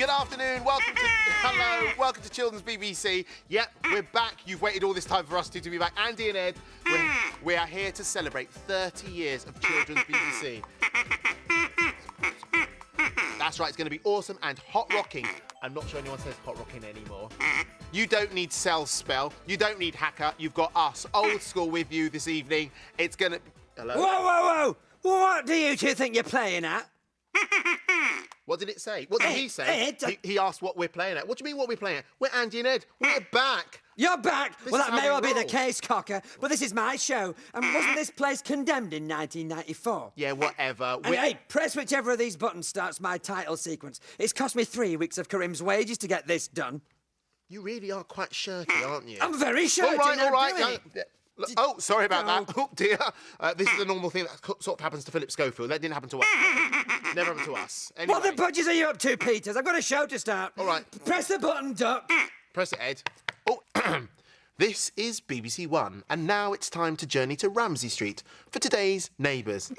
Good afternoon. Welcome to Children's BBC. Yep, we're back. You've waited all this time for us to be back. Andy and Ed, we are here to celebrate 30 years of Children's BBC. That's right, it's going to be awesome and hot rocking. I'm not sure anyone says hot rocking anymore. You don't need Cell Spell. You don't need Hacker. You've got us, old school, with you this evening. It's going to... Hello? Whoa! What do you two think you're playing at? What did it say? What did he say? Ed, he asked what we're playing at. What do you mean what we're playing at? We're Andy and Ed. We're back. You're back? This Well, is that how may we well be the roll. case, Cocker, but this is my show. And wasn't this place condemned in 1994? Yeah, whatever. And hey, press whichever of these buttons starts my title sequence. It's cost me 3 weeks of Karim's wages to get this done. You really are quite shirty, aren't you? I'm very shirty. All right. now, do it. Look, oh, sorry about that. Oh, dear. This is a normal thing that sort of happens to Philip Schofield. That didn't happen to us. Never happened to us. Anyway. What the budgies are you up to, Peters? I've got a show to start. All right. Press the button, Duck. Press it, Ed. Oh, this is BBC One, and now it's time to journey to Ramsey Street for today's Neighbours.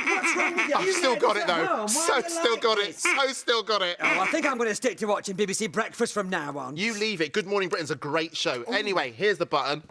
What's wrong with you? I've still got it, though. So still got it. Oh, I think I'm going to stick to watching BBC Breakfast from now on. You leave it. Good Morning Britain's a great show. Anyway, here's the button.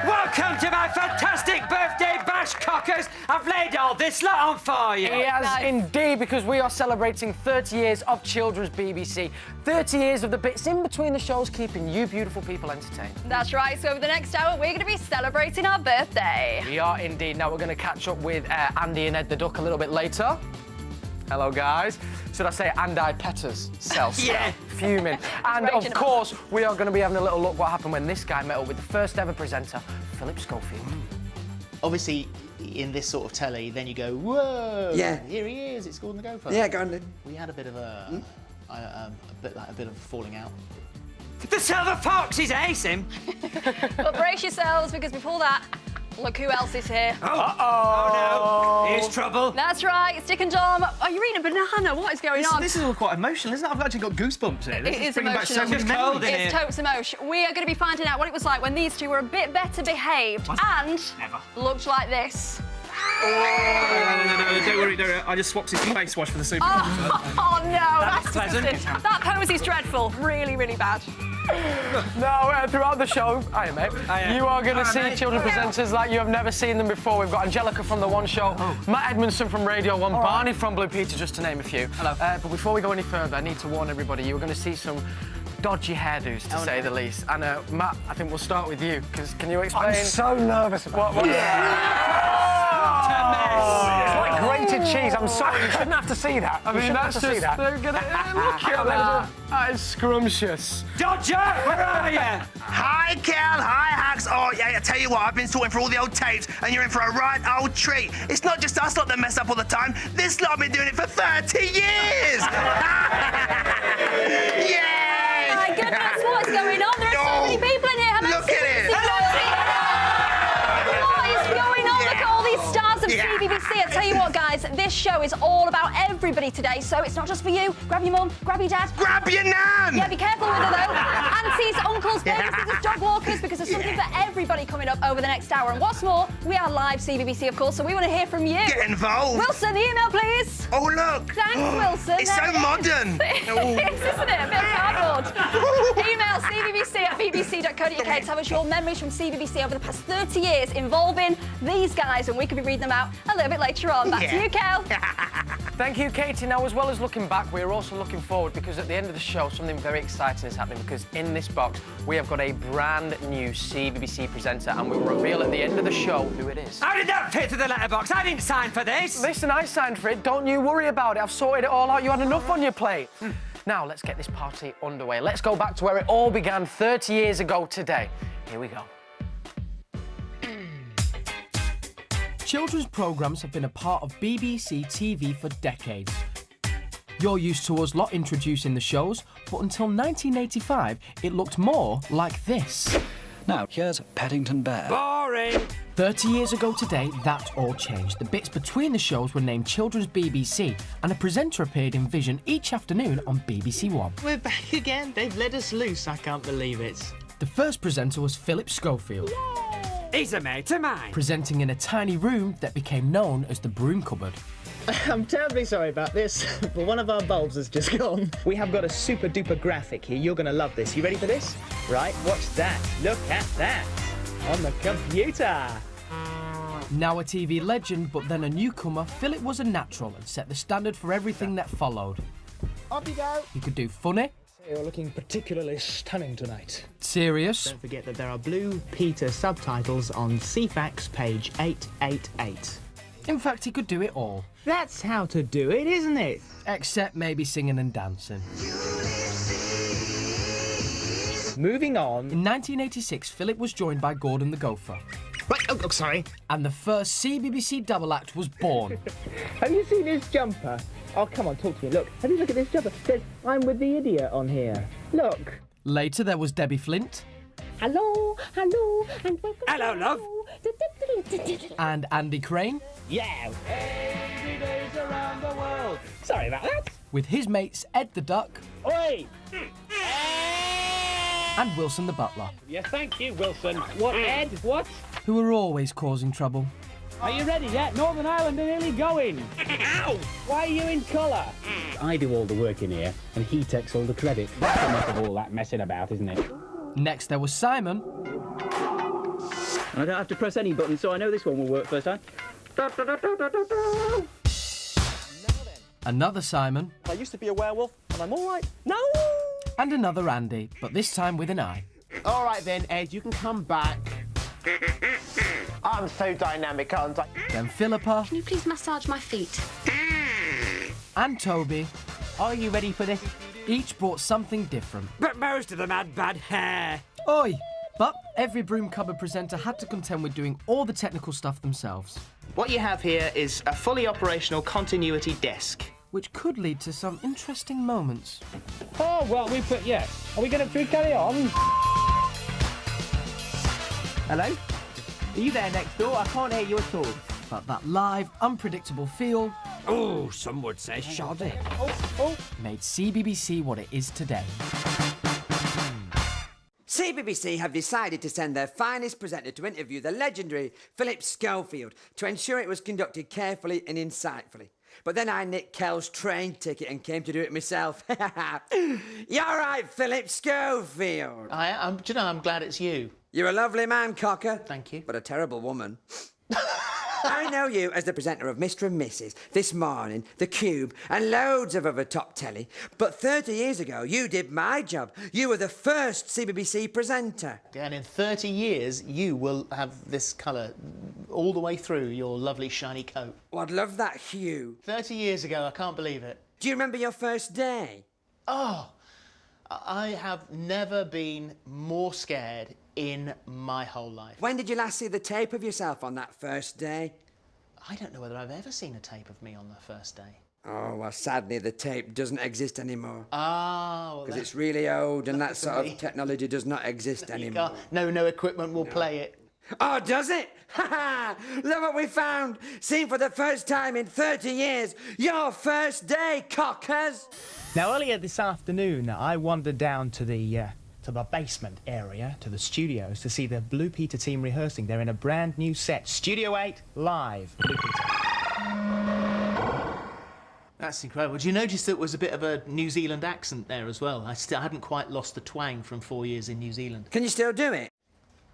Welcome to my fantastic birthday bash, Cockers. I've laid all this lot on for you. He has indeed, because we are celebrating 30 years of Children's BBC. 30 years of the bits in between the shows keeping you beautiful people entertained. That's right, so over the next hour, we're going to be celebrating our birthday. We are indeed. Now we're going to catch up with Andy and Ed the Duck a little bit later. Hello, guys. Should I say Andy Petters? Yeah. Fuming. And, of raging course, we are going to be having a little look what happened when this guy met up with the first ever presenter, Philip Schofield. Obviously, in this sort of telly, then you go, whoa! Yeah. Here he is. It's Gordon the Gopher. Yeah, go on then. We had a bit of a bit of a falling out. The Silver Fox is ace him. But brace yourselves, because before that, look who else is here. Oh no, here's trouble. That's right, Stick and Dom. Are you eating a banana? What is going on? This is all quite emotional, isn't it? I've actually got goosebumps here. This It is bringing back so emotional. many Cold memories. in It's here. totes emotion. We are going to be finding out what it was like when these two were a bit better behaved and looked like this. No, don't worry. I just swapped his face wash for the super. Oh no, that's pleasant. disgusting. That pose is dreadful. Really, really bad. Now, throughout the show, hiya, mate, you are going to see mate. children presenters like you have never seen them before. We've got Angelica from The One Show, Matt Edmondson from Radio 1, Barney from Blue Peter, just to name a few. Hello. But before we go any further, I need to warn everybody, you're going to see some dodgy hairdos, to say the least. And, Matt, I think we'll start with you, because can you explain... I'm so nervous about What- It's like grated cheese. I'm sorry, you shouldn't have to see that. I mean, that's just... that. They're gonna, look at that. That is scrumptious. Dodger, where are you? Hi, Cal. Hi, Hacks. Oh, yeah, I tell you what, I've been sorting for all the old tapes, and you're in for a right old treat. It's not just us lot that mess up all the time. This lot have been doing it for 30 years. Yay! My goodness, what is going on? There are so many people in here. Look at it. What is going on? Look at all these stars of CBBC. I tell you what, guys, this show is all about everybody today, so it's not just for you. Grab your mum, grab your dad. Grab your nan! Yeah, be careful with her, though. Aunties, uncles, babysitters, dog walkers, because there's something for everybody coming up over the next hour. And what's more, we are live CBBC, of course, so we want to hear from you. Get involved. Wilson, the email, please. Oh, look. Thanks, Wilson. It's so There it is. modern. It is, isn't it? A bit of cardboard. Email cbbc@bbc.co.uk. Tell us your memories from CBBC over the past 30 years involving these guys, and we could be reading them out a little bit later on. Back to you, Kel. Thank you, Katie. Now, as well as looking back, we're also looking forward, because at the end of the show, something very exciting is happening, because in this box, we have got a brand new CBBC presenter, and we'll reveal at the end of the show who it is. How did that fit to the letterbox? I didn't sign for this. Listen, I signed for it. Don't you worry about it. I've sorted it all out. You had enough on your plate. Now, let's get this party underway. Let's go back to where it all began 30 years ago today. Here we go. Children's programmes have been a part of BBC TV for decades. You're used to us lot introducing the shows, but until 1985, it looked more like this. Now, here's Paddington Bear. Boring! 30 years ago today, that all changed. The bits between the shows were named Children's BBC, and a presenter appeared in Vision each afternoon on BBC One. We're back again. They've let us loose. I can't believe it. The first presenter was Philip Schofield, He's a mate of mine. presenting in a tiny room that became known as the Broom Cupboard. I'm terribly sorry about this, but one of our bulbs has just gone. We have got a super duper graphic here. You're going to love this. You ready for this? Right, watch that. Look at that. On the computer. Now a TV legend, but then a newcomer, Philip was a natural and set the standard for everything that followed. Off you go. He could do funny, You're looking particularly stunning tonight. serious, Don't forget that there are Blue Peter subtitles on CFAX page 888. in fact he could do it all. That's how to do it, isn't it? Except maybe singing and dancing. Moving on. In 1986, Philip was joined by Gordon the Gopher, Wait, oh, sorry. and the first CBBC double act was born. Have you seen this jumper? Oh, come on, talk to me. Look, have you look at this jumper? It says, I'm with the idiot on here. Look. Later there was Debbie Flint Hello, hello, and welcome. Hello, love. and Andy Crane, Yeah. Every day's around the world. Sorry about that. with his mates Ed the Duck Oi! and Wilson the Butler, Yeah, thank you, Wilson. What, Ed? What? who were always causing trouble. Are you ready yet? Northern Ireland are nearly going. Ow! Why are you in colour? I do all the work in here, and he takes all the credit. That's the enough of all that messing about, isn't it? Next there was Simon, I don't have to press any button, so I know this one will work first time. another Simon, I used to be a werewolf, and I'm all right. No! and another Andy, but this time with an I. All right then, Ed, you can come back. I'm so dynamic, aren't I? Then Philippa Can you please massage my feet? and Toby Are you ready for this? each brought something different. But most of them had bad hair. Oi! But every Broom Cupboard presenter had to contend with doing all the technical stuff themselves, What you have here is a fully operational continuity desk. which could lead to some interesting moments. Oh, well, yeah. Are we going to carry on? Hello? Are you there next door? I can't hear you at all. But that live, unpredictable feel Oh, some would say shoddy. made CBBC what it is today. CBBC have decided to send their finest presenter to interview the legendary Philip Schofield to ensure it was conducted carefully and insightfully. But then I nicked Kel's train ticket and came to do it myself. You're right, Philip Schofield. I'm glad it's you. You're a lovely man, Cocker. Thank you. But a terrible woman. I know you as the presenter of Mr. and Mrs., This Morning, The Cube, and loads of other top telly. But 30 years ago, you did my job. You were the first CBBC presenter. And in 30 years, you will have this colour all the way through your lovely shiny coat. Oh, I'd love that hue. 30 years ago, I can't believe it. Do you remember your first day? Oh, I have never been more scared in my whole life. When did you last see the tape of yourself on that first day? I don't know whether I've ever seen a tape of me on the first day. Oh, well, sadly, the tape doesn't exist anymore. Ah, well, Because it's really old and that that's sort me. of technology does not exist you anymore. can't, no equipment will play it. Oh, does it? Ha ha! Look what we found! Seen for the first time in 30 years! Your first day, Cockers! Now, earlier this afternoon, I wandered down to the basement area, to the studios, to see the Blue Peter team rehearsing. They're in a brand new set. Studio 8, live. Blue Peter. That's incredible. Did you notice there was a bit of a New Zealand accent there as well? I hadn't quite lost the twang from 4 years in New Zealand. Can you still do it?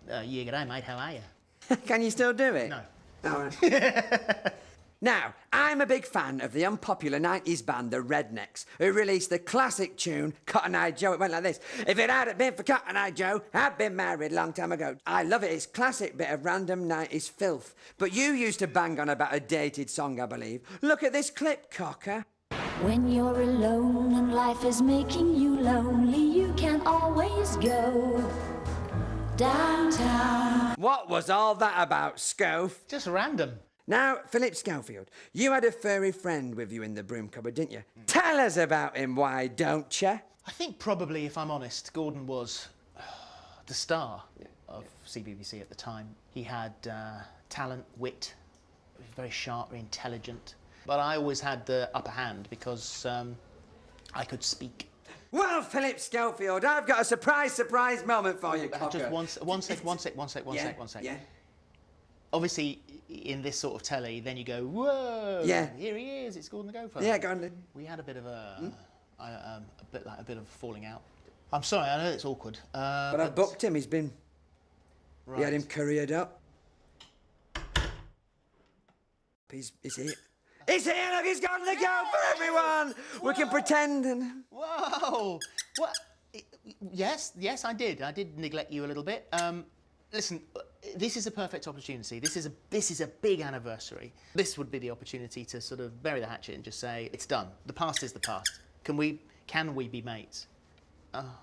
Yeah, g'day, mate. How are you? Can you still do it? No. All right. Now, I'm a big fan of the unpopular 90s band The Rednecks, who released the classic tune Cotton Eye Joe. It went like this. If it hadn't been for Cotton Eye Joe, I'd been married a long time ago. I love it. It's classic bit of random 90s filth. But you used to bang on about a dated song, I believe. Look at this clip, Cocker. When you're alone and life is making you lonely, you can always go downtown. What was all that about, Scof? Just random. Now, Philip Schofield, you had a furry friend with you in the broom cupboard, didn't you? Tell us about him, why don't you? I think probably, if I'm honest, Gordon was the star of CBBC at the time. He had talent, wit, he was very sharp, very intelligent. But I always had the upper hand because I could speak. Well, Philip Schofield, I've got a surprise moment for you, Cocker. Just one sec. Yeah. Obviously, in this sort of telly, then you go, whoa, Yeah. Here he is, it's Gordon the Gopher. Yeah, go on then. We had a bit of a bit of a falling out. I'm sorry, I know it's awkward. But I booked him, he's been... Right. We had him couriered up. He's here. He's here, look, he's got the Gopher, everyone! We can pretend and... Whoa! What? Yes, I did. I did neglect you a little bit. Listen, this is a perfect opportunity. This is a big anniversary. This would be the opportunity to sort of bury the hatchet and just say, it's done. The past is the past. Can we be mates? Oh,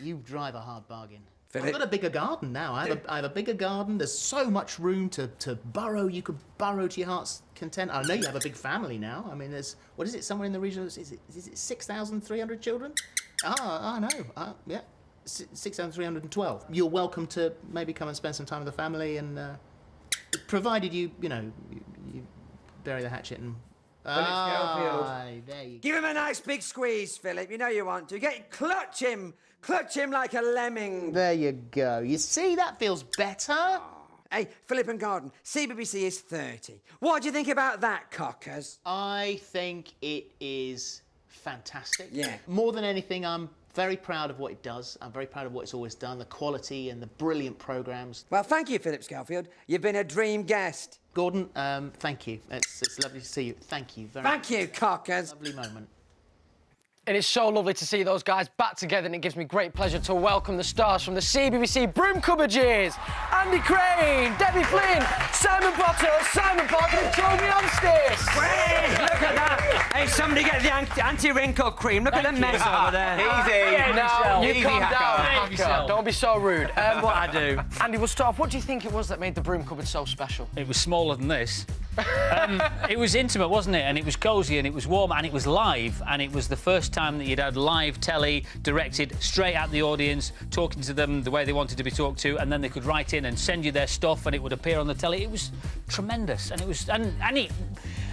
you drive a hard bargain. Philip? I've got a bigger garden now. I have a bigger garden. There's so much room to burrow. You could burrow to your heart's content. I know you have a big family now. I mean, there's, what is it, somewhere in the region, is it 6,300 children? I know. Yeah, 6,312. You're welcome to maybe come and spend some time with the family, and provided you bury the hatchet and... There you go. Give him a nice big squeeze, Philip. You know you want to. Clutch him like a lemming. There you go. You see, that feels better. Hey, Philip and Gordon, CBBC is 30. What do you think about that, Cockers? I think it is fantastic. Yeah. More than anything, I'm very proud of what it does. I'm very proud of what it's always done, the quality and the brilliant programmes. Well, thank you, Philip Schofield. You've been a dream guest. Gordon, thank you. It's lovely to see you. Thank you very much. Thank you, Cockers. Lovely moment. It is so lovely to see those guys back together, and it gives me great pleasure to welcome the stars from the CBBC Broom Cupboard years. Andy Crane, Debbie Flynn, Simon Potter, Simon Parker and Toby Onstis. Hey, look at that. Hey, somebody get the anti-wrinkle cream. Look at the mess over there. Easy. Now, you calm down, Easy. Hacker. Don't be so rude. What I do. Andy, we'll start off. What do you think it was that made the Broom Cupboard so special? It was smaller than this. It was intimate, wasn't it? And it was cosy, and it was warm, and it was live, and it was the first time that you'd had live telly directed straight at the audience, talking to them the way they wanted to be talked to, and then they could write in and send you their stuff, and it would appear on the telly. It was tremendous, and it was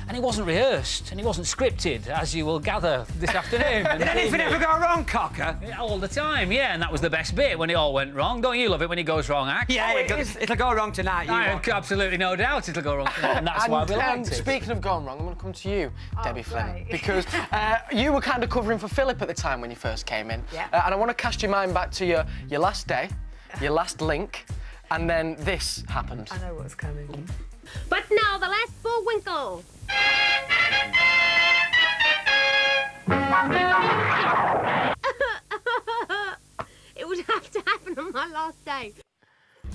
and it wasn't rehearsed, and it wasn't scripted, as you will gather this afternoon. Did anything ever go wrong, Cocker? All the time, yeah, and that was the best bit, when it all went wrong. Don't you love it when it goes wrong, Ack? Yeah, it'll go wrong tonight. I have absolutely no doubt it'll go wrong tonight, and that's why we liked it. Speaking of going wrong, I'm going to come to you, Debbie Flynn, right. because you were kind of covering for Philip at the time when you first came in. Yeah. And I want to cast your mind back to your last day, your last link, and then this happened. I know what's coming. But now the last Bullwinkle. It would have to happen on my last day.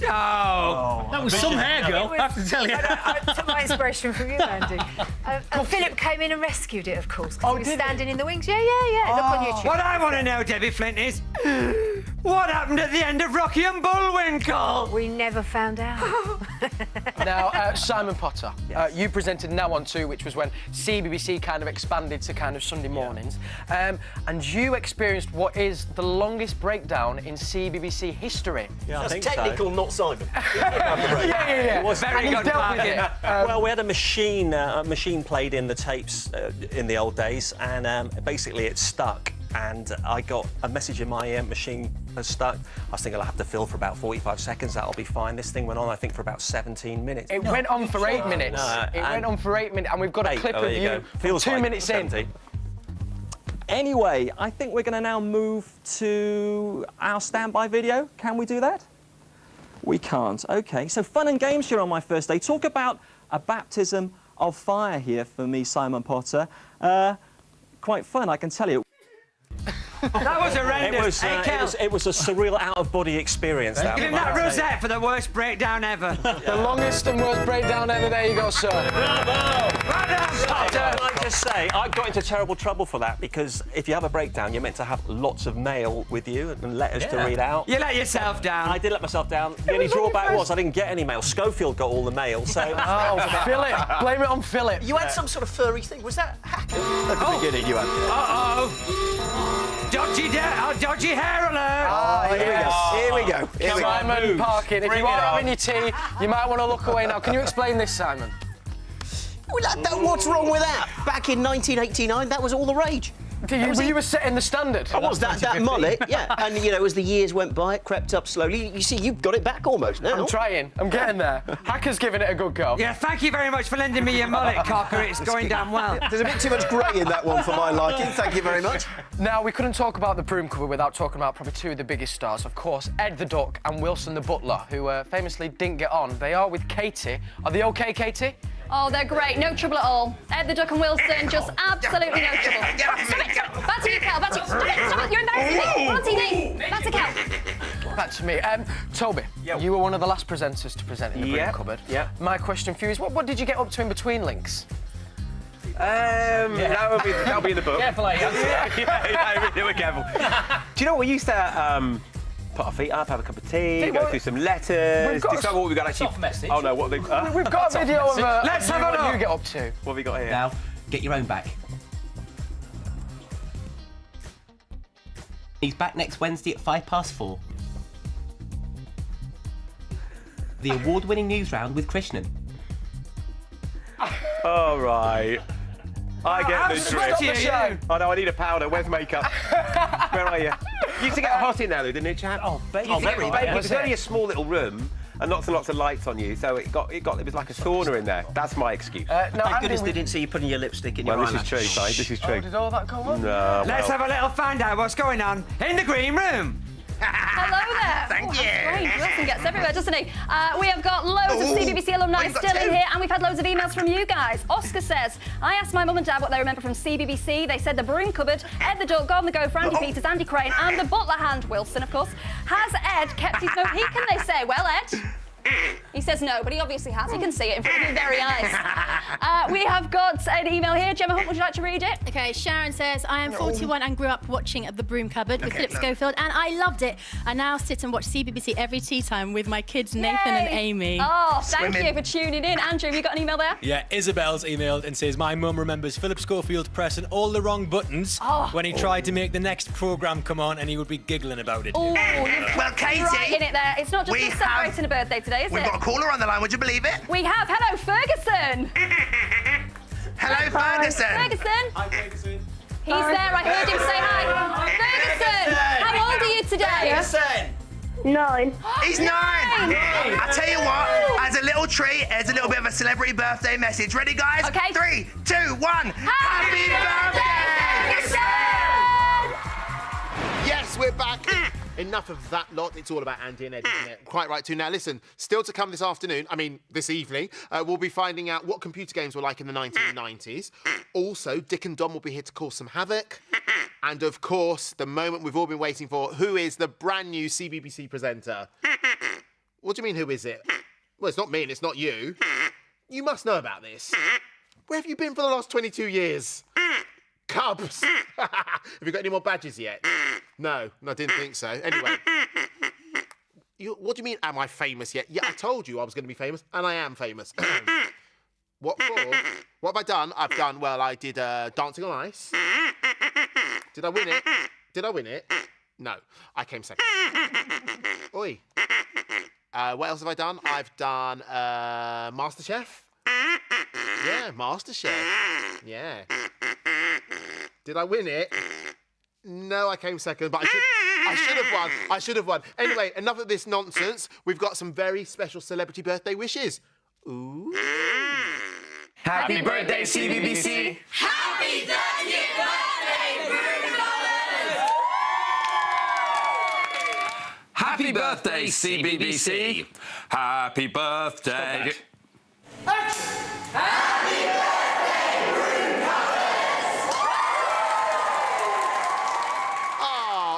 Oh, That was some hair, girl, I have to tell you. I took my inspiration from you, Andy. Philip came in and rescued it, of course, because he was standing in the wings. Yeah. Look on YouTube. What I want to know, Debbie Flint, is what happened at the end of Rocky and Bullwinkle? We never found out. Now, Simon Potter, you presented Now On 2, which was when CBBC kind of expanded to kind of Sunday mornings. And you experienced what is the longest breakdown in CBBC history. Yeah, I think technical, so. Not Simon. Yeah. It was very good. Well, we had a machine played in the tapes in the old days, and basically it stuck. And I got a message in my machine has stuck. I was thinking I'll have to fill for about 45 seconds. That'll be fine. This thing went on, I think, for about 17 minutes. It went on for 8 minutes. It went on for 8 minutes, and we've got a clip of you Feels 2 like minutes 70. in. Anyway, I think we're going to now move to our standby video. Can we do that? We can't. OK, so fun and games here on my first day. Talk about a baptism of fire here for me, Simon Potter. Quite fun, I can tell you. That was horrendous. It was a surreal out-of-body experience. Give him that rosette for the worst breakdown ever. The longest and worst breakdown ever. There you go, sir. Bravo! Well done, Potter. I'd like to must say, I got into terrible trouble for that because if you have a breakdown, you're meant to have lots of mail with you and letters to read out. You let yourself down. I did let myself down. The only drawback was I didn't get any mail. Schofield got all the mail, so... Oh, Philip. Blame it on Philip. You had some sort of furry thing. Was that hacker? At the beginning, you had. Uh-oh. Dodgy hair alert. Oh, here we go. Simon Parkin, if you are having your tea, you might want to look away now. Can you explain this, Simon? Well, what's wrong with that? Back in 1989, that was all the rage. You were setting the standard. I was that mullet, yeah. And, you know, as the years went by, it crept up slowly. You see, you've got it back almost now. I'm trying. I'm getting there. Hacker's giving it a good go. Yeah, thank you very much for lending me your mullet, Cocker. It's going down well. There's a bit too much grey in that one for my liking. Thank you very much. Now, we couldn't talk about the broom cover without talking about probably two of the biggest stars. Of course, Ed the Duck and Wilson the Butler, who famously didn't get on. They are with Katie. Are they OK, Katie? Oh, they're great. No trouble at all. Ed the Duck and Wilson, just absolutely no trouble. Stop it! Back to you, Cal. Back to you. Stop it! You're embarrassing me. We're on TV. Back to Cal. Back to me. Toby, you were one of the last presenters to present in the broom cupboard. Yeah. My question for you is, what did you get up to in between links? That'll be in the book. Careful, eh? We're careful. Do you know what we used to put our feet up, have a cup of tea, go through some letters, decide what we've got actually. Soft message. Oh no, what they? We've got a video of Let's have a look. what you get up to. What have we got here? Now, get your own back. He's back next Wednesday at 4:05. The award-winning news round with Krishnan. All right. I get the drift. Oh no, I need a powder. Where's makeup? Where are you? You used to get hot in there, though, didn't it, chap? Oh, baby. It was only a small little room and lots and lots of lights on you, so it was like a sauna in there. That's my excuse. Thank goodness they didn't see you putting your lipstick in your Well, eyelash. this is true, mate. This is true. Did all that go on? No. Let's have a little find out what's going on in the green room. Hello there. Thank you. Great. Wilson gets everywhere, doesn't he? We have got loads of CBBC alumni still in here, and we've had loads of emails from you guys. Oscar says, I asked my mum and dad what they remember from CBBC. They said the broom cupboard, Ed the Duck, Go on the Go for Andy Peters, Andy Crane, and the butler hand, Wilson, of course. Has Ed kept his note? He can, they say. Well, Ed. He says no, but he obviously has. He can see it in front of your very eyes. We have got an email here. Gemma Hunt, would you like to read it? Okay, Sharon says, I am 41 and grew up watching The Broom Cupboard with Philip Schofield, and I loved it. I now sit and watch CBBC every tea time with my kids, Nathan and Amy. Oh, thank you for tuning in. Andrew, have you got an email there? Yeah, Isabel's emailed and says, my mum remembers Philip Schofield pressing all the wrong buttons when he tried to make the next programme come on, and he would be giggling about it. Oh, Well, Katie, right in it there. It's not just us celebrating a birthday today, is we've it? got a caller on the line, would you believe it? We have. Hello, Ferguson. Hello, Ferguson. Ferguson. Hi, Ferguson. He's there. I heard him say hi. Ferguson, how old are you today? Ferguson. 9. He's 9. I tell you what, as a little treat, here's a little bit of a celebrity birthday message. Ready, guys? Okay. 3, 2, 1. Happy birthday! Yes, we're back. Enough of that lot. It's all about Andy and Ed, isn't it? Quite right, too. Now, listen, still to come this afternoon, this evening, we'll be finding out what computer games were like in the 1990s. Also, Dick and Dom will be here to cause some havoc. And, of course, the moment we've all been waiting for, who is the brand new CBBC presenter? What do you mean, who is it? Well, it's not me and it's not you. You must know about this. Where have you been for the last 22 years? Cubs. Have you got any more badges yet? No, I didn't think so. Anyway. What do you mean, am I famous yet? Yeah, I told you I was going to be famous, and I am famous. What for? What have I done? I did Dancing on Ice. Did I win it? Did I win it? No, I came second. Oi. What else have I done? I've done MasterChef. Yeah, MasterChef. Yeah. Did I win it? No, I came second, but I should have won. Anyway, enough of this nonsense. We've got some very special celebrity birthday wishes. Ooh. Happy birthday, CBBC. Happy 30th birthday, Broom Cupboard! Happy birthday, CBBC. Happy birthday. Happy birthday, Broom Cupboard!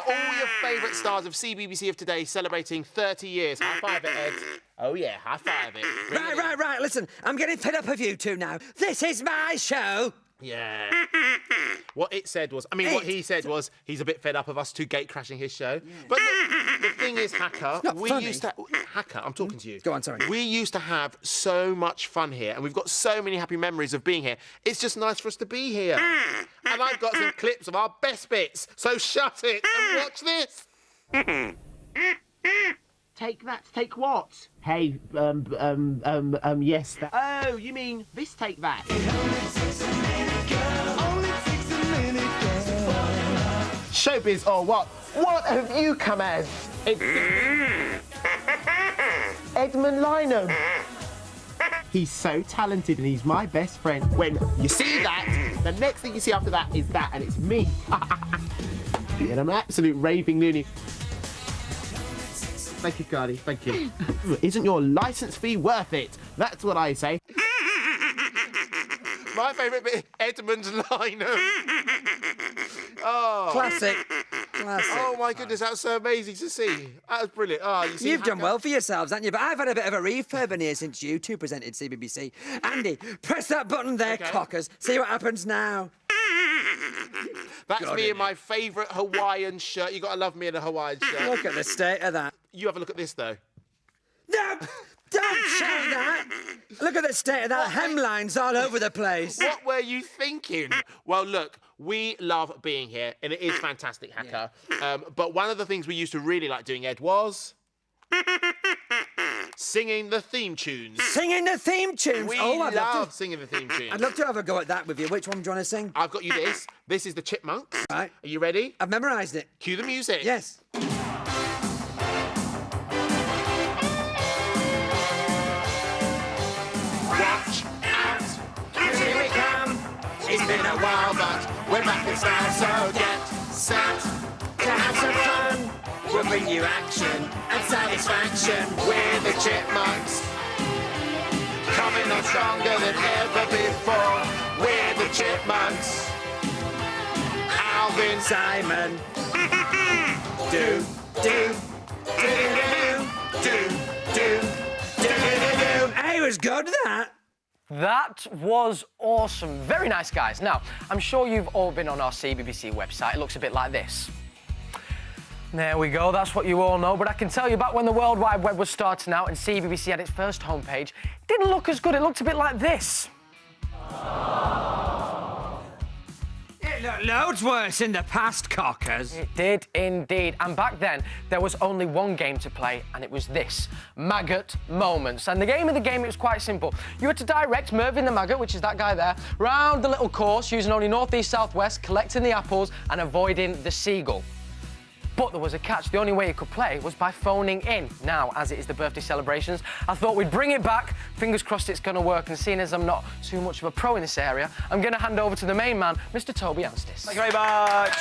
All your favourite stars of CBBC of today celebrating 30 years. High five it, Ed. Oh, yeah, high five it. Right. Listen, I'm getting fed up of you two now. This is my show. Yeah. What it said was, what he said was, he's a bit fed up of us two gate crashing his show. Yeah. But the thing is, Hacker, Hacker, I'm talking to you. Go on, sorry. We used to have so much fun here, and we've got so many happy memories of being here. It's just nice for us to be here. And I've got some clips of our best bits, so shut it and watch this. Take that. Take what? Hey, yes, that. Oh, you mean this take that? Showbiz or what? What have you come as? It's Edmund Lynham. He's so talented and he's my best friend. When you see that, the next thing you see after that is that, and it's me. And I'm an absolute raving loony. Thank you, Cardi. Thank you. Isn't your licence fee worth it? That's what I say. My favourite bit, Edmund Lynham. Oh. Classic. Oh, my goodness, that was so amazing to see. That was brilliant. Oh, You've done well for yourselves, haven't you? But I've had a bit of a refurb in here since you two presented CBBC. Andy, press that button there, cockers. See what happens now. That's me in my favourite Hawaiian shirt. You got to love me in a Hawaiian shirt. Look at the state of that. You have a look at this, though. No! Don't show that! Look at the state of that. Hemlines all over the place. What were you thinking? Well, look, we love being here, and it is fantastic, Hacker. Yeah. But one of the things we used to really like doing, Ed, was singing the theme tunes. Singing the theme tunes? We I'd love singing the theme tunes. I'd love to have a go at that with you. Which one do you want to sing? I've got you this. This is the Chipmunks. Right. Are you ready? I've memorised it. Cue the music. Yes. Watch out, here we come. It's been a while, but we're back in style, so get set to have some fun. We'll bring you action and satisfaction. We're the Chipmunks, coming on stronger than ever before. We're the Chipmunks. Alvin, Simon, do. Hey, it was good, that. That was awesome. Very nice, guys. Now, I'm sure you've all been on our CBBC website. It looks a bit like this. There we go, that's what you all know. But I can tell you, back when the World Wide Web was starting out and CBBC had its first homepage, it didn't look as good. It looked a bit like this. It looked loads worse in the past, cockers. It did indeed. And back then, there was only one game to play, and it was this, Maggot Moments. And the game of the game, it was quite simple. You had to direct Mervyn the Maggot, which is that guy there, round the little course using only north, east, south, west, collecting the apples and avoiding the seagull. But there was a catch. The only way you could play was by phoning in. Now, as it is the birthday celebrations, I thought we'd bring it back. Fingers crossed it's going to work. And seeing as I'm not too much of a pro in this area, I'm going to hand over to the main man, Mr. Toby Anstis. Thank you very much.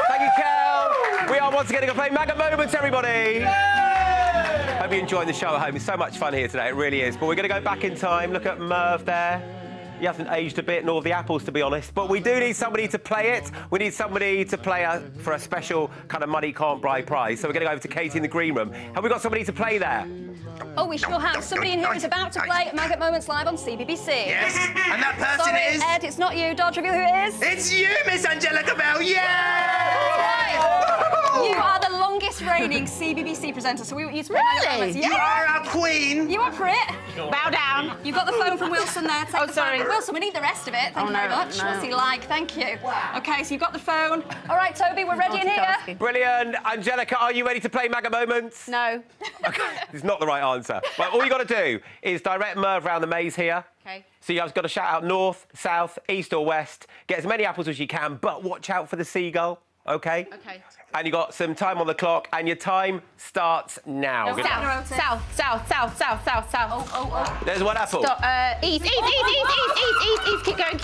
Thank you, Kel. We are once again going to play Maggot Moments, everybody. Hope you're enjoying the show at home. It's so much fun here today. It really is. But we're going to go back in time. Look at Merv there. He hasn't aged a bit, nor the apples, to be honest. But we do need somebody to play it. We need somebody to play for a special kind of money can't buy prize. So we're going to go over to Katie in the green room. Have we got somebody to play there? Oh, we sure have. Somebody in here is about to play Maggot Moments live on CBBC. Yes, and that person Sorry, is... Ed, it's not you. Dodge, reveal who it is. It's you, Miss Angelica Bell. Yeah! You are the longest reigning CBBC presenter, so we want you to play Maggot Moments. You are our queen. You are for it. Bow down. You've got the phone from Wilson there. Take the phone. Wilson, we need the rest of it. Thank you very much. What's he like? Thank you. OK, so you've got the phone. All right, Toby, we're ready in here. Brilliant. Angelica, are you ready to play Maggot Moments? No. OK, it's not the right answer. Right, all you got to do is direct Merv round the maze here. OK. So you've got to shout out north, south, east or west. Get as many apples as you can, but watch out for the seagull, OK? OK. And you've got some time on the clock, and your time starts now. No, South. Oh. There's one apple. Stop. East. Keep going.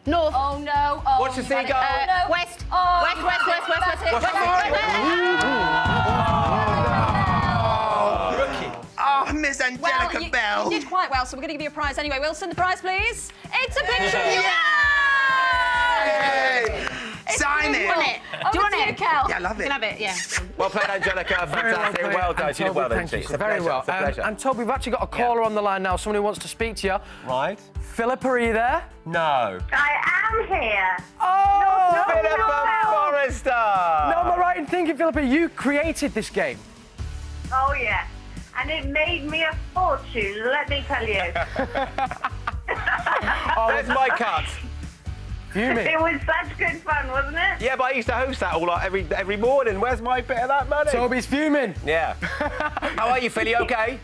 North. Oh, no. Oh, watch the seagull. No. West. Oh, West. Oh, Miss Angelica Bell. You did quite well, so we're going to give you a prize anyway. Wilson, the prize, please. It's a picture of you. Yay! Sign it. Do you want it? Kel? Yeah, I love it. You can have it, yeah. Well played, Angelica. Fantastic. Well done. She did well, didn't she? It's a Very pleasure. well. It's a pleasure. And Toby, we've actually got a caller on the line now. Somebody wants to speak to you. Right. Philippa, are you there? No. I am here. Oh, Philippa Forrester! No, am I right in thinking, Philippa, you created this game? Oh, yeah. And it made me a fortune, let me tell you. Where's my cut? Fuming. It was such good fun, wasn't it? Yeah, but I used to host that all every morning. Where's my bit of that money? Toby's fuming. Yeah. How are you, Philly? Okay?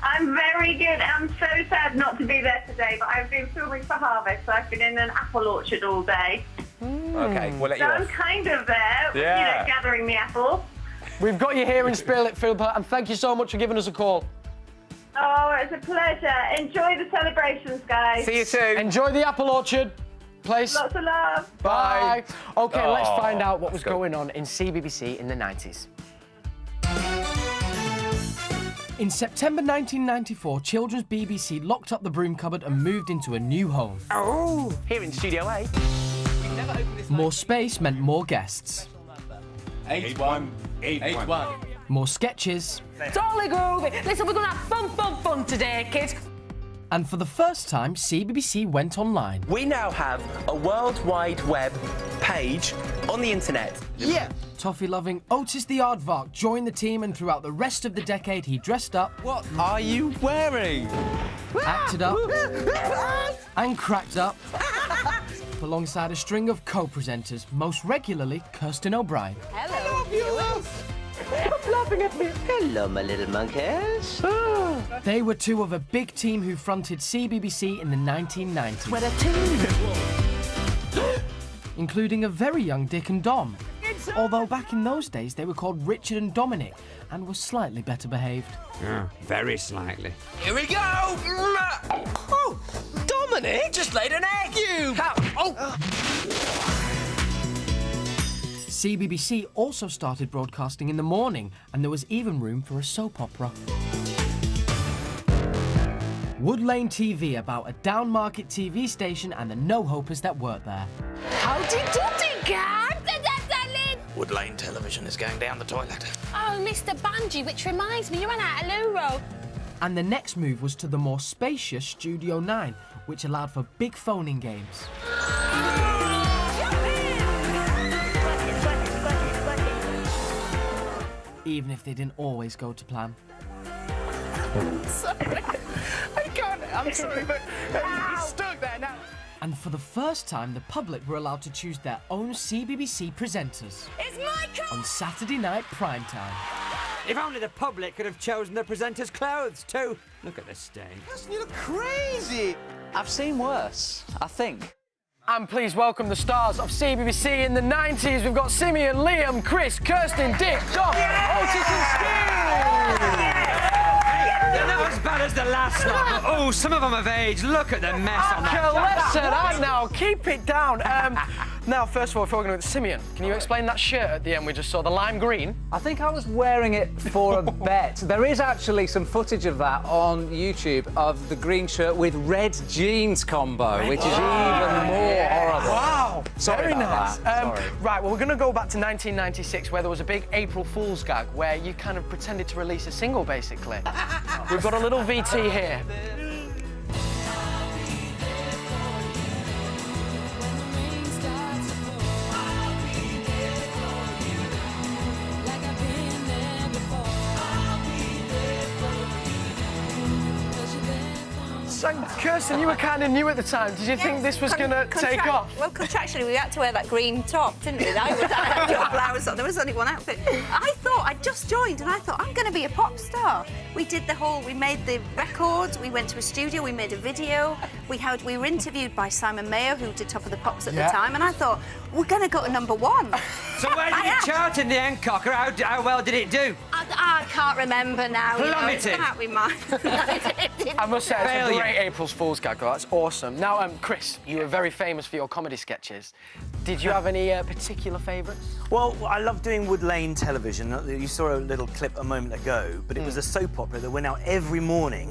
I'm very good. I'm so sad not to be there today, but I've been filming for Harvest, so I've been in an apple orchard all day. Okay, we'll let you So I'm off. kind of there, Yeah. gathering the apples. We've got you here in spirit, Philippa, and thank you so much for giving us a call. Oh, it's a pleasure. Enjoy the celebrations, guys. See you soon. Enjoy the apple orchard. Place. Lots of love. Bye. Okay, let's Oh, find out what was let's go. going on in CBBC in the 90s. In September 1994, Children's BBC locked up the broom cupboard and moved into a new home. Oh, here in Studio A. More space meant more guests. 8-1. 8-1. More sketches. Totally groovy. Listen, we're going to have fun today, kids. And for the first time, CBBC went online. We now have a World Wide Web page on the internet. Yeah. Toffee-loving Otis the Aardvark joined the team, and throughout the rest of the decade, he dressed up. What are you wearing? Acted up. And cracked up. Alongside a string of co-presenters, most regularly Kirsten O'Brien. Hello. Stop laughing at me. Hello, my little monkeys. They were two of a big team who fronted CBBC in the 1990s. We're a team. Including a very young Dick and Dom. Although back in those days they were called Richard and Dominic and were slightly better behaved. Yeah, very slightly. Here we go! Oh, Dominic just laid an egg, you! Oh! CBBC also started broadcasting in the morning, and there was even room for a soap opera. Wood Lane TV, about a down-market TV station and the no-hopers that worked there. Howdy doody, guys. Wood Lane Television is going down the toilet. Oh, Mr. Bungie, which reminds me, you ran out of Luro. And the next move was to the more spacious Studio 9, which allowed for big phoning games. Even if they didn't always go to plan. Sorry. I can't. I'm sorry, but he's stuck there now. And for the first time, the public were allowed to choose their own CBBC presenters. It's my car. On Saturday night primetime. If only the public could have chosen the presenter's clothes too. Look at this stain. You look crazy. I've seen worse, I think. And please welcome the stars of CBBC in the 90s. We've got Simeon, Liam, Chris, Kirsten, Dick, Dom, Otis and Steve. They're not as bad as the last lot, but oh, some of them have aged. Look at the mess on that. Listen, I now keep it down. Now, first of all, if we're going with Simeon, can you explain that shirt at the end we just saw, the lime green? I think I was wearing it for a bet. There is actually some footage of that on YouTube of the green shirt with red jeans combo, which is even more horrible. Wow, Sorry very about nice. that. Sorry. Right, well, we're going to go back to 1996, where there was a big April Fool's gag where you kind of pretended to release a single, basically. We've got a little VT here. So, Kirsten, you were kind of new at the time. Did you think this was going to take off? Well, contractually, we had to wear that green top, didn't we? I had your blouse on. There was only one outfit. I just joined, and I thought, I'm going to be a pop star. We did we made the records, we went to a studio, we made a video, we were interviewed by Simon Mayo, who did Top of the Pops at the time, and I thought, we're going to go to ¡1. So where did it chart in the end, Cocker? How well did it do? I can't remember now. Plummeted. Can't be mine. I must say, it's a great April Fool's gag. That's awesome. Now, Chris, you were very famous for your comedy sketches. Did you have any particular favourites? Well, I love doing Wood Lane Television. You saw a little clip a moment ago, but it was a soap opera that went out every morning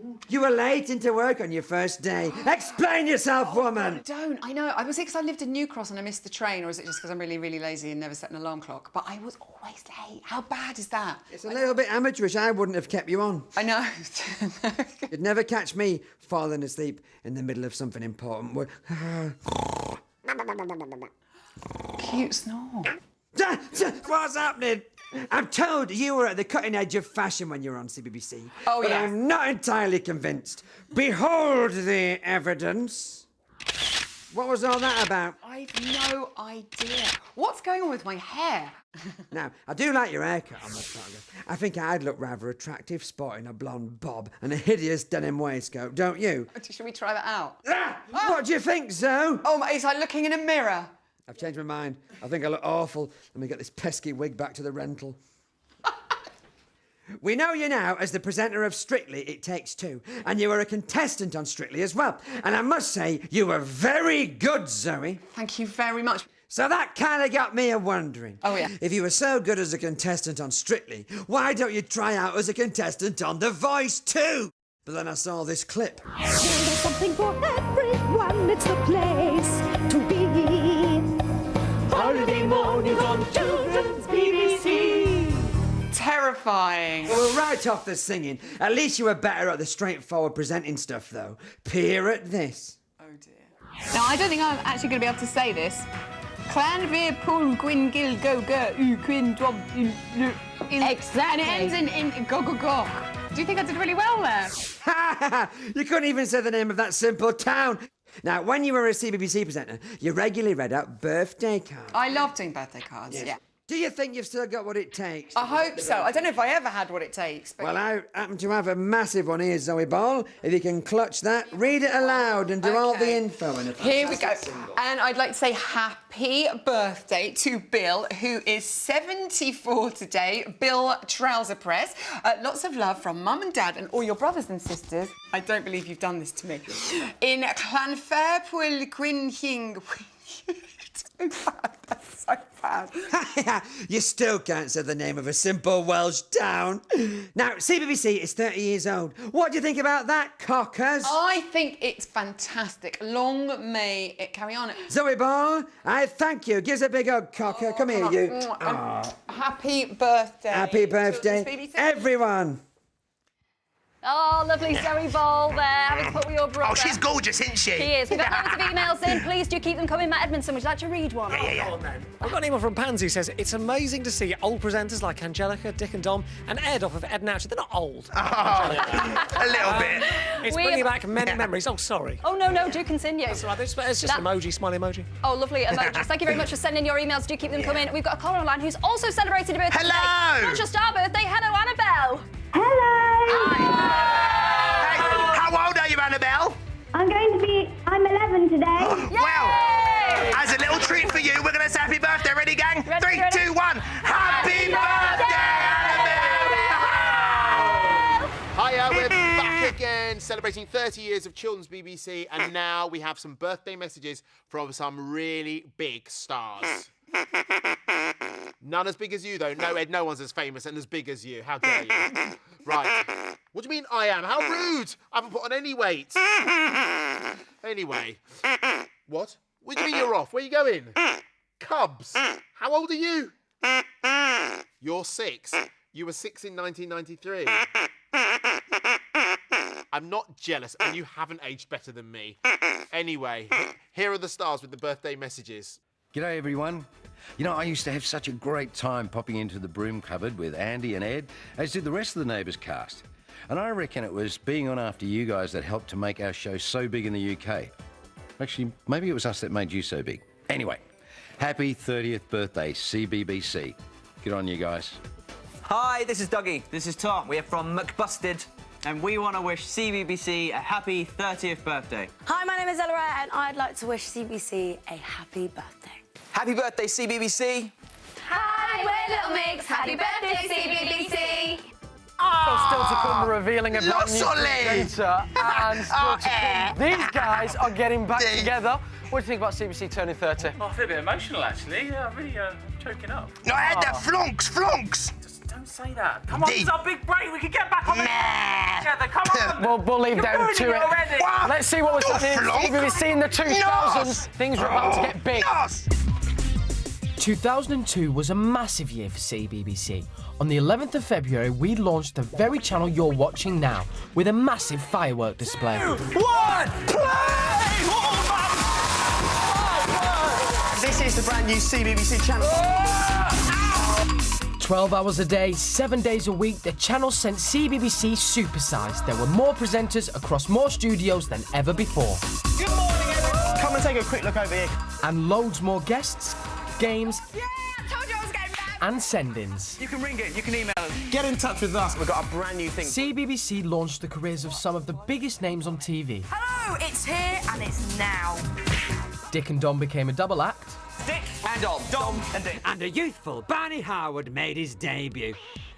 You were late into work on your first day. Explain yourself, woman! Don't. I know. Was it because I lived in New Cross and I missed the train, or is it just because I'm really, really lazy and never set an alarm clock? But I was always late. How bad is that? It's a little bit amateurish. I wouldn't have kept you on. I know. You'd never catch me falling asleep in the middle of something important. Cute snore. What's happening? I'm told you were at the cutting edge of fashion when you were on CBBC. Oh, but yeah. I'm not entirely convinced. Behold the evidence. What was all that about? I've no idea. What's going on with my hair? Now, I do like your haircut on the photograph. I think I'd look rather attractive sporting a blonde bob and a hideous denim waistcoat, don't you? Should we try that out? What do you think, Zoe? Oh, it's like looking in a mirror. I've changed my mind. I think I look awful. Let me get this pesky wig back to the rental. We know you now as the presenter of Strictly, It Takes Two, and you were a contestant on Strictly as well. And I must say, you were very good, Zoe. Thank you very much. So that kind of got me a wondering. Oh, yeah. If you were so good as a contestant on Strictly, why don't you try out as a contestant on The Voice too? But then I saw this clip. There's something for everyone, it's the place to be. Holiday mornings on Children's BBC. Terrifying. Well, right off the singing. At least you were better at the straightforward presenting stuff, though. Peer at this. Oh, dear. Now, I don't think I'm actually going to be able to say this. Clan Veer Pool Gwyn Gil Go Go U Quinn Dwob Exactly. And it ends in go go go. Do you think I did really well there? You couldn't even say the name of that simple town. Now, when you were a CBBC presenter, you regularly read out birthday cards. I love doing birthday cards. Yes. Yeah. Do you think you've still got what it takes? I hope so. I don't know if I ever had what it takes. But Well, I happen to have a massive one here, Zoe Ball. If you can clutch that, read it aloud and do all the info in it. Here we go. And I'd like to say happy birthday to Bill, who is 74 today. Bill Trouser Press. Lots of love from Mum and Dad and all your brothers and sisters. I don't believe you've done this to me. In Clanfairpwll Gwynhing. It's so bad. That's so bad. You still can't say the name of a simple Welsh town. Now, CBBC is 30 years old. What do you think about that, cockers? I think it's fantastic. Long may it carry on. Zoe Ball, I thank you. Give us a big hug, cocker. Come here, you. Happy birthday. Happy birthday, BBC. everyone. Oh, lovely Zoe Ball there, having to put with your brother. Oh, she's gorgeous, isn't she? She is. We've got loads of emails in. Please do keep them coming. Matt Edmondson, would you like to read one? Yeah. I've got an email from Pansy who says, it's amazing to see old presenters like Angelica, Dick and Dom, and Ed off of Ed and Ouchie. They're not old. A little bit. It's bringing back many memories. Oh, sorry. Oh, no, do continue. That's all right. It's just an emoji, smiley emoji. Oh, lovely emojis. Thank you very much for sending your emails. Do keep them coming. We've got a caller online who's also celebrating a birthday Hello! today. Not just our birthday. Hello, Annabelle. How old are you, Annabelle? I'm 11 today. Well, as a little treat for you, we're going to say happy birthday. Ready, gang? Ready, 3, ready. 2, 1. Happy birthday, Annabelle! Hiya, we're back again, celebrating 30 years of Children's BBC, and now we have some birthday messages from some really big stars. None as big as you, though. No, Ed, no one's as famous and as big as you. How dare you? Right. What do you mean I am? How rude! I haven't put on any weight. Anyway. What? What do you mean you're off? Where are you going? Cubs. How old are you? You're 6. You were 6 in 1993. I'm not jealous, and you haven't aged better than me. Anyway, here are the stars with the birthday messages. G'day everyone. You know, I used to have such a great time popping into the broom cupboard with Andy and Ed, as did the rest of the Neighbours cast. And I reckon it was being on after you guys that helped to make our show so big in the UK. Actually, maybe it was us that made you so big. Anyway, happy 30th birthday, CBBC. Good on you guys. Hi, this is Dougie. This is Tom. We're from McBusted, and we want to wish CBBC a happy 30th birthday. Hi, my name is Ella Wright, and I'd like to wish CBC a happy birthday. Happy birthday, CBBC. Hi, we're Little Mix. Happy birthday, CBBC. So still to come, the revealing of that new Losole. presenter, and still to come, these guys are getting back together. What do you think about CBC turning 30? Oh, I feel a bit emotional, actually. Yeah, I'm really choking up. No, I had that flunks. Don't say that. Come on, it's our big break. We can get back on the together. Come on. We'll leave them to it. Already. Let's see what was happening in CBBC in the 2000s. Things were about to get big. 2002 was a massive year for CBBC. On the 11th of February, we launched the very channel you're watching now with a massive firework display. 2, 1, play! This is the brand new CBBC channel. 12 hours a day, 7 days a week, the channel sent CBBC supersized. There were more presenters across more studios than ever before. Good morning, everyone. Come and take a quick look over here. And loads more guests, games, Yeah, I told you I was getting back. and send-ins. You can ring it, you can email us. Get in touch with us. We've got a brand new thing. CBBC launched the careers of some of the biggest names on TV. Hello, it's here and it's now. Dick and Dom became a double act. Dick and Dom. Dom and Dick. And a youthful Barney Howard made his debut.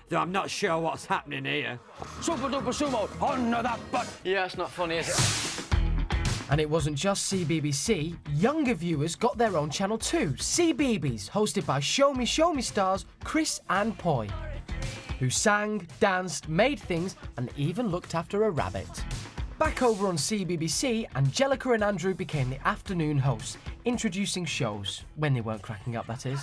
Though I'm not sure what's happening here. Super duper sumo. Under that butt. Yeah, it's not funny, is it? And it wasn't just CBBC, younger viewers got their own channel too, CBeebies, hosted by Show Me stars Chris and Poi, who sang, danced, made things, and even looked after a rabbit. Back over on CBBC, Angelica and Andrew became the afternoon hosts, introducing shows, when they weren't cracking up, that is.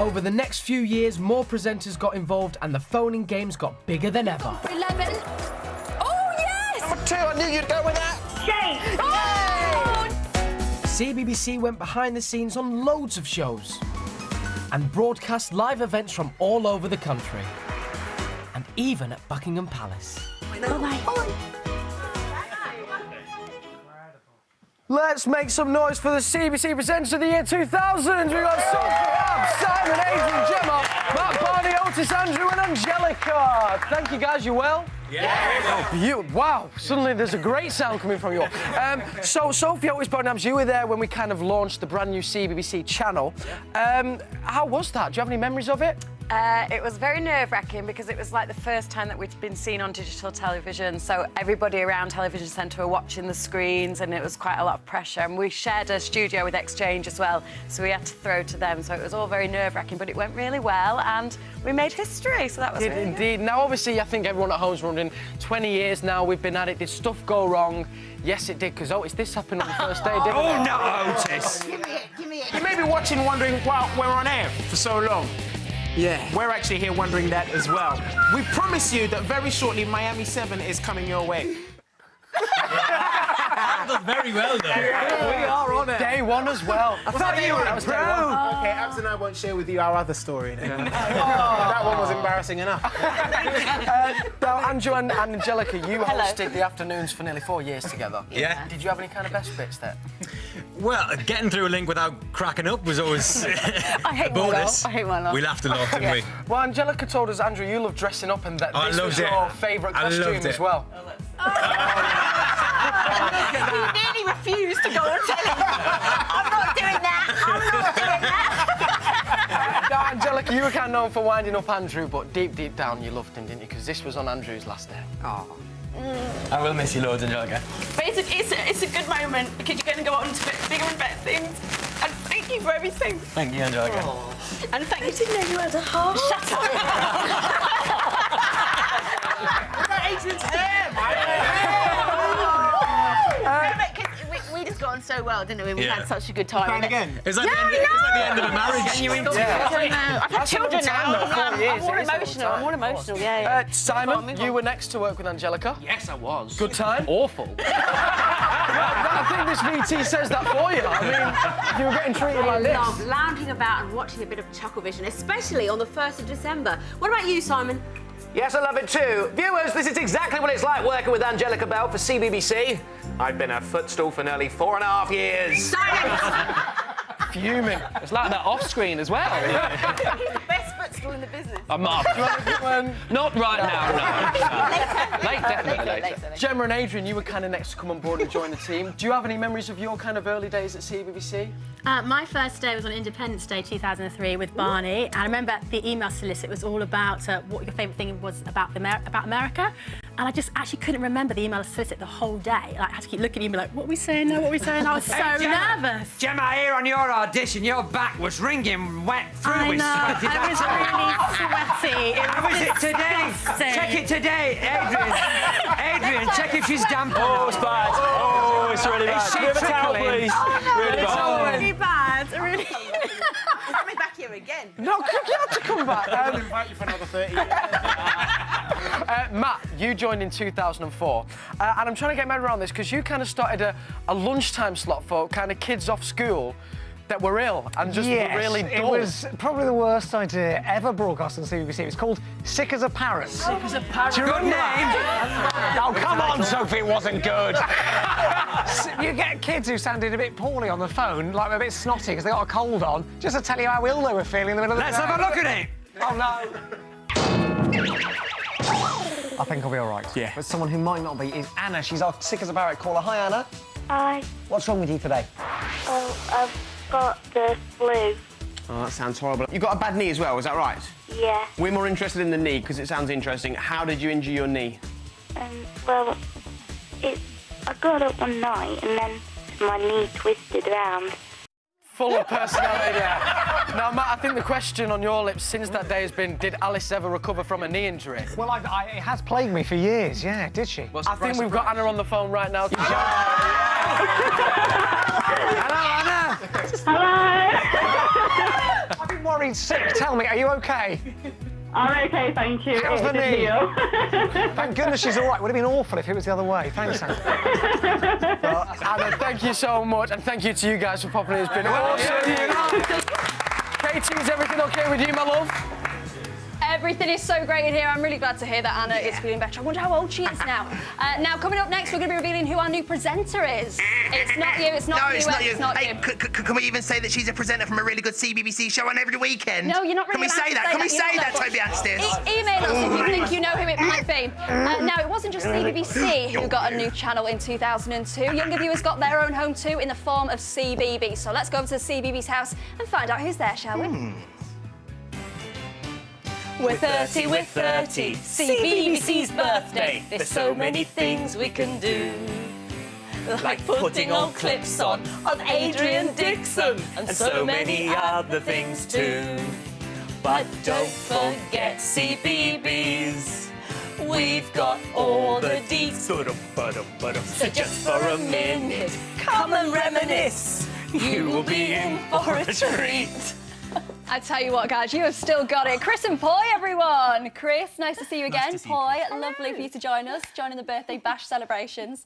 Over the next few years, more presenters got involved and the phoning games got bigger than ever. 11. Oh, yes! Number 2, I knew you'd go with that. Jane. Oh! CBBC went behind the scenes on loads of shows and broadcast live events from all over the country, and even at Buckingham Palace. Let's make some noise for the CBC presenters of the year 2000. We've got Sophie, Ab, Simon, Adrian, Gemma, Matt, Barney, Otis, Andrew, and Angelica. Thank you, guys. You well? Yeah. Oh, wow. Suddenly there's a great sound coming from you all. So, Sophie, Otis, Barney, Abs, you were there when we kind of launched the brand new CBBC channel. How was that? Do you have any memories of it? It was very nerve-wracking because it was like the first time that we'd been seen on digital television, so everybody around Television Centre were watching the screens and it was quite a lot of pressure, and we shared a studio with Exchange as well, so we had to throw to them, so it was all very nerve-wracking, but it went really well and we made history, so that was really Indeed. Now, obviously, I think everyone at home's wondering, 20 years now we've been at it, did stuff go wrong? Yes, it did, because Otis, this happened on the first day, didn't it? Oh, no, Otis. Give me it. You may be watching wondering why we're on air for so long. Yeah. We're actually here wondering that as well. We promise you that very shortly Miami 7 is coming your way. Very well, though. We are on it. Day one as well. I thought you were a pro. Okay, Abs and I won't share with you our other story. That one was embarrassing enough. Now, Andrew and Angelica, you hosted the afternoons for nearly 4 years together. Yeah. Did you have any kind of best bits there? Well, getting through a link without cracking up was always I hate a bonus. I hate my laugh. We lauged a lot, didn't we? Well, Angelica told us, Andrew, you love dressing up and that I this was loved it. your favourite I costume loved as it. well. You nearly refused to go on telly. I'm not doing that. I'm not doing that. Now, Angelica, you were kind of known for winding up Andrew, but deep down you loved him, didn't you? Because this was on Andrew's last day. Oh. I will miss you loads, Angelica. But it's a good moment because you're going to go on to bigger and better things. And thank you for everything. Thank you, Angelica. And thank you. I didn't know you had a heart. Shut up. Adrian's hair, We just got on so well, didn't we? We Yeah. had such a good time. Crying again? It's like, it's like the end of a marriage. I've had children now. Four years, I'm more it is a long emotional. time. I'm more emotional. Yeah. Simon, you were next to work with Angelica. Yes, I was. Good time? Awful. I think this VT says that for you. I mean, you were getting treated like this. love lounging about and watching a bit of Chucklevision, especially on the 1st of December. What about you, Simon? Yes, I love it too. Viewers, this is exactly what it's like working with Angelica Bell for CBBC. I've been her footstool for nearly 4.5 years. Fuming. It's like that off screen as well. He's the best footstool in the business. I'm not. Not right now, no. Later. Gemma and Adrian, you were kind of next to come on board and join the team. Do you have any memories of your kind of early days at CBBC? My first day was on Independence Day 2003 with Barney. And I remember the email solicit was all about what your favourite thing was about America. and I just actually couldn't remember the email solicit the whole day. Like, I had to keep looking at him like, what are we saying now, what are we saying? I was so nervous. Gemma, I hear on your audition, your back was wringing wet through I with know, sweat. Is I that was true? really sweaty. How is it today? disgusting. Check it today, Adrian. Adrian, check if she's damp. Oh, it's bad. Oh, it's really bad. Is she Give a towel, trickling? please. Oh, no, Really it's bad. really bad. Really. He's coming back here again. No, you have to come back. I'll invite you for another 30 years. Matt, you joined in 2004, and I'm trying to get my head around this because you kind of started a lunchtime slot for kind of kids off school that were ill and just were really dull. It was probably the worst idea ever broadcast on CBBC. It was called Sick as a Parrot. Sick as a Parrot. Do you remember that? Oh, come on, Sophie, it wasn't good. You get kids who sounded a bit poorly on the phone, like a bit snotty because they got a cold on, just to tell you how ill they were feeling in the middle of the day. Let's have a look at it. Oh, no. I think I'll be all right. Yeah. But someone who might not be is Anna. She's our Sick as a Parrot caller. Hi, Anna. Hi. What's wrong with you today? Oh, I've got the flu. Oh, that sounds horrible. You got a bad knee as well, is that right? Yeah. We're more interested in the knee because it sounds interesting. How did you injure your knee? Well, I got up one night and then my knee twisted around. Full of personality. Now, Matt, I think the question on your lips since that day has been, did Alice ever recover from a knee injury? Well, it has plagued me for years, yeah, did she? I think we've got Anna on the phone right now. Hello, Anna. Hello. I've been worried sick. Tell me, are you okay? I'm okay, thank you. How's the knee? Thank goodness she's all right. Would have been awful if it was the other way. Thanks, Anna. Well, Anna, thank you so much, and thank you to you guys for popping in. It's been awesome. Katie, is everything okay with you, my love? Everything is so great in here. I'm really glad to hear that Anna is feeling better. I wonder how old she is now. Now, coming up next, we're going to be revealing who our new presenter is. It's not you, it's not No, you, it's not you. it's not Hey, you. can we even say that she's a presenter from a really good CBBC show on every weekend? No, you're not really Can we allowed say to that? Can we You're say not that, allowed Toby Astis? Email us if you think you know who it might be. Now, it wasn't just CBBC who got a new channel in 2002. Younger viewers got their own home too in the form of CBB. So let's go over to the CBB's house and find out who's there, shall we? We're 30, we're 30, CBBC's birthday. There's so many things we can do. Like putting old clips on Adrian Dixon, and so many other things too. But don't forget CBBS. We've got all the deets. So just for a minute, come and reminisce. You will be in for a treat. I tell you what, guys, you have still got it. Chris and Poi, everyone. Chris, nice to see you again. Nice to see you. Poi, lovely for you to join us, joining the birthday bash celebrations.